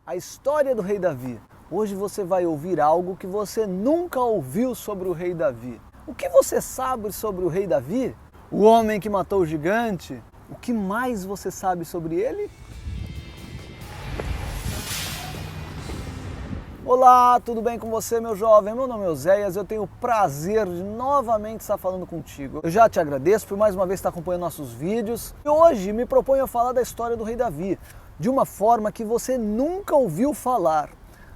a história do rei Davi. Hoje você vai ouvir algo que você nunca ouviu sobre o rei Davi. O que você sabe sobre o rei Davi? O homem que matou o gigante? O que mais você sabe sobre ele? Olá, tudo bem com você, meu jovem? Meu nome é Oséias, eu tenho o prazer de novamente estar falando contigo. Eu já te agradeço por mais uma vez estar acompanhando nossos vídeos. E hoje me proponho a falar da história do rei Davi, de uma forma que você nunca ouviu falar.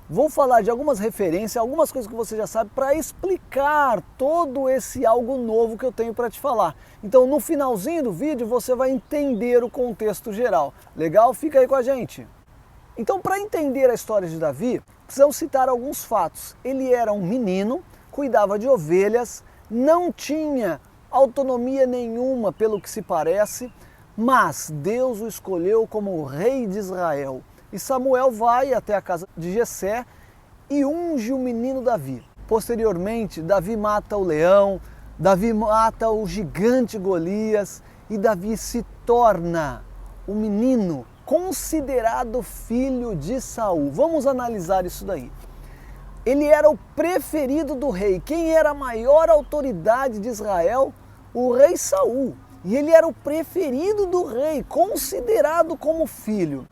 Vou falar de algumas referências, algumas coisas que você já sabe, para explicar todo esse algo novo que eu tenho para te falar. Então, no finalzinho do vídeo, você vai entender o contexto geral. Legal? Fica aí com a gente. Então, para entender a história de Davi, precisamos citar alguns fatos. Ele era um menino, cuidava de ovelhas, não tinha autonomia nenhuma, pelo que se parece, mas Deus o escolheu como o rei de Israel. E Samuel vai até a casa de Jessé e unge o menino Davi. Posteriormente, Davi mata o leão, Davi mata o gigante Golias e Davi se torna o menino considerado filho de Saul. Vamos analisar isso daí. Ele era o preferido do rei. Quem era a maior autoridade de Israel? O rei Saul. E ele era o preferido do rei, considerado como filho.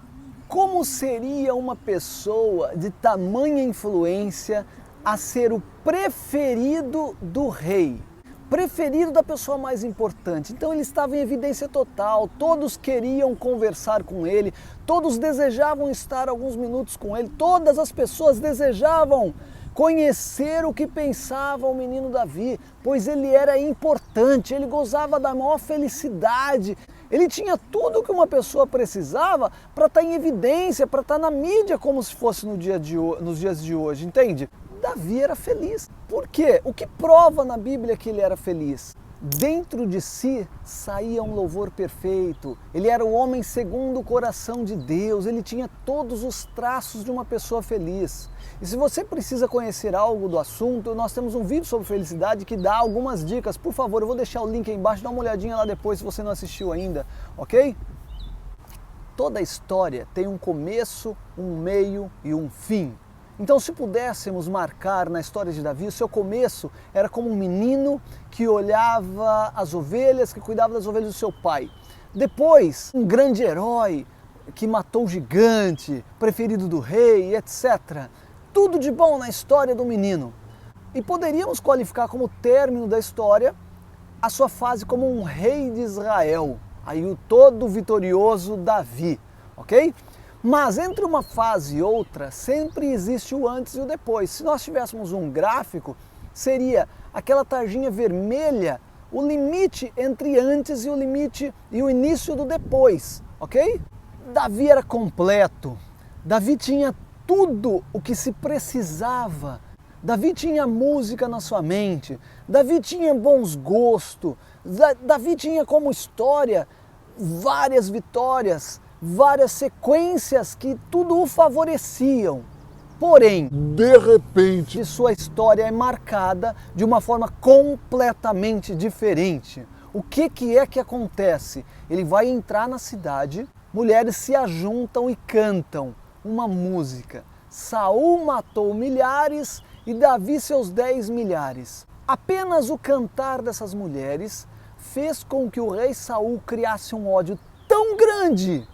Como seria uma pessoa de tamanha influência a ser o preferido do rei? Preferido da pessoa mais importante. Então ele estava em evidência total, todos queriam conversar com ele, todos desejavam estar alguns minutos com ele, todas as pessoas desejavam conhecer o que pensava o menino Davi, pois ele era importante, ele gozava da maior felicidade, ele tinha tudo que uma pessoa precisava para estar em evidência, para estar na mídia como se fosse nos dias de hoje, entende? Davi era feliz. Por quê? O que prova na Bíblia que ele era feliz? Dentro de si saía um louvor perfeito. Ele era o homem segundo o coração de Deus. Ele tinha todos os traços de uma pessoa feliz. E se você precisa conhecer algo do assunto, nós temos um vídeo sobre felicidade que dá algumas dicas. Por favor, eu vou deixar o link aí embaixo, dá uma olhadinha lá depois se você não assistiu ainda, ok? Toda história tem um começo, um meio e um fim. Então, se pudéssemos marcar na história de Davi, o seu começo era como um menino que olhava as ovelhas, que cuidava das ovelhas do seu pai. Depois, um grande herói que matou o gigante, preferido do rei, etc. Tudo de bom na história do menino. E poderíamos qualificar como término da história a sua fase como um rei de Israel, aí o todo vitorioso Davi, ok? Mas entre uma fase e outra, sempre existe o antes e o depois. Se nós tivéssemos um gráfico, seria aquela tarjinha vermelha, o limite entre antes e o início do depois, ok? Davi era completo, Davi tinha tudo o que se precisava, Davi tinha música na sua mente, Davi tinha bons gostos, Davi tinha como história várias vitórias, várias sequências que tudo o favoreciam. Porém, de repente, sua história é marcada de uma forma completamente diferente. O que é que acontece? Ele vai entrar na cidade, mulheres se ajuntam e cantam uma música. Saul matou milhares e Davi seus 10 milhares. Apenas o cantar dessas mulheres fez com que o rei Saul criasse um ódio tão grande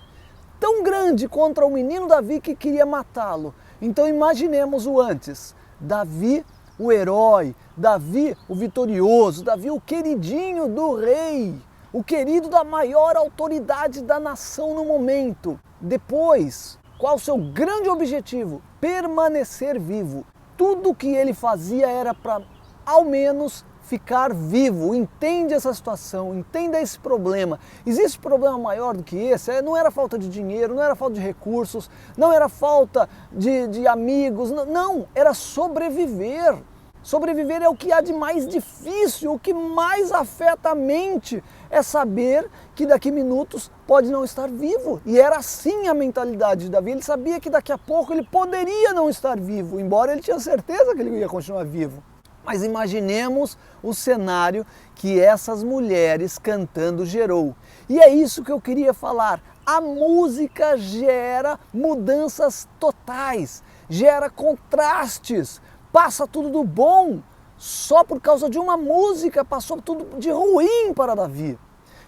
contra o menino Davi que queria matá-lo. Então imaginemos o antes. Davi, o herói, Davi, o vitorioso, Davi, o queridinho do rei, o querido da maior autoridade da nação no momento. Depois, qual o seu grande objetivo? Permanecer vivo. Tudo que ele fazia era para, ao menos, ficar vivo. Entende essa situação, entenda esse problema. Existe problema maior do que esse? Não era falta de dinheiro, não era falta de recursos, não era falta de amigos, não, era sobreviver. Sobreviver é o que há de mais difícil, o que mais afeta a mente é saber que daqui minutos pode não estar vivo. E era assim a mentalidade de Davi, ele sabia que daqui a pouco ele poderia não estar vivo, embora ele tinha certeza que ele ia continuar vivo. Mas imaginemos o cenário que essas mulheres cantando gerou. E é isso que eu queria falar. A música gera mudanças totais, gera contrastes, passa tudo do bom. Só por causa de uma música passou tudo de ruim para Davi.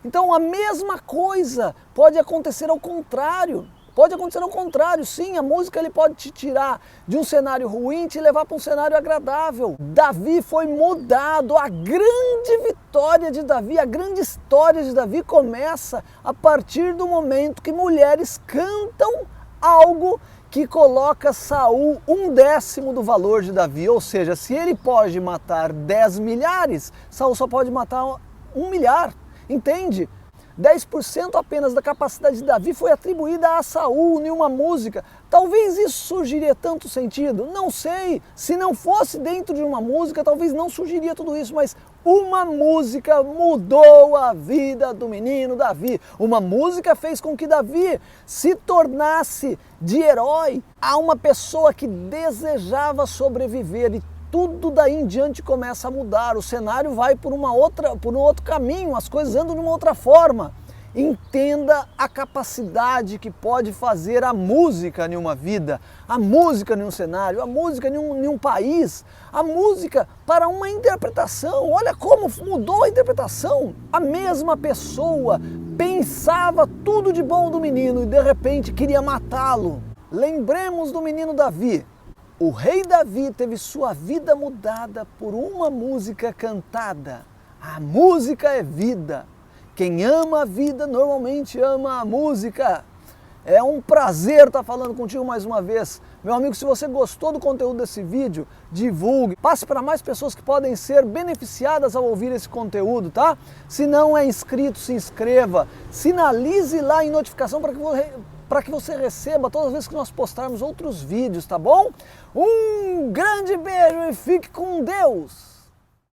Então a mesma coisa pode acontecer ao contrário. Pode acontecer ao contrário, sim, a música ele pode te tirar de um cenário ruim e te levar para um cenário agradável. Davi foi mudado, a grande vitória de Davi, a grande história de Davi começa a partir do momento que mulheres cantam algo que coloca Saul 1/10 do valor de Davi. Ou seja, se ele pode matar 10 milhares, Saul só pode matar 1 milhar, entende? 10% apenas da capacidade de Davi foi atribuída a Saul em uma música. Talvez isso surgiria tanto sentido? Não sei. Se não fosse dentro de uma música, talvez não surgiria tudo isso, mas uma música mudou a vida do menino Davi. Uma música fez com que Davi se tornasse de herói a uma pessoa que desejava sobreviver, e tudo daí em diante começa a mudar, o cenário vai por um outro caminho, as coisas andam de uma outra forma. Entenda a capacidade que pode fazer a música em uma vida, a música em um cenário, a música em um país, a música para uma interpretação. Olha como mudou a interpretação. A mesma pessoa pensava tudo de bom do menino e de repente queria matá-lo. Lembremos do menino Davi. O rei Davi teve sua vida mudada por uma música cantada. A música é vida. Quem ama a vida normalmente ama a música. É um prazer estar falando contigo mais uma vez. Meu amigo, se você gostou do conteúdo desse vídeo, divulgue, passe para mais pessoas que podem ser beneficiadas ao ouvir esse conteúdo, tá? Se não é inscrito, se inscreva, sinalize lá em notificação para que você receba todas as vezes que nós postarmos outros vídeos, tá bom? Um grande beijo e fique com Deus!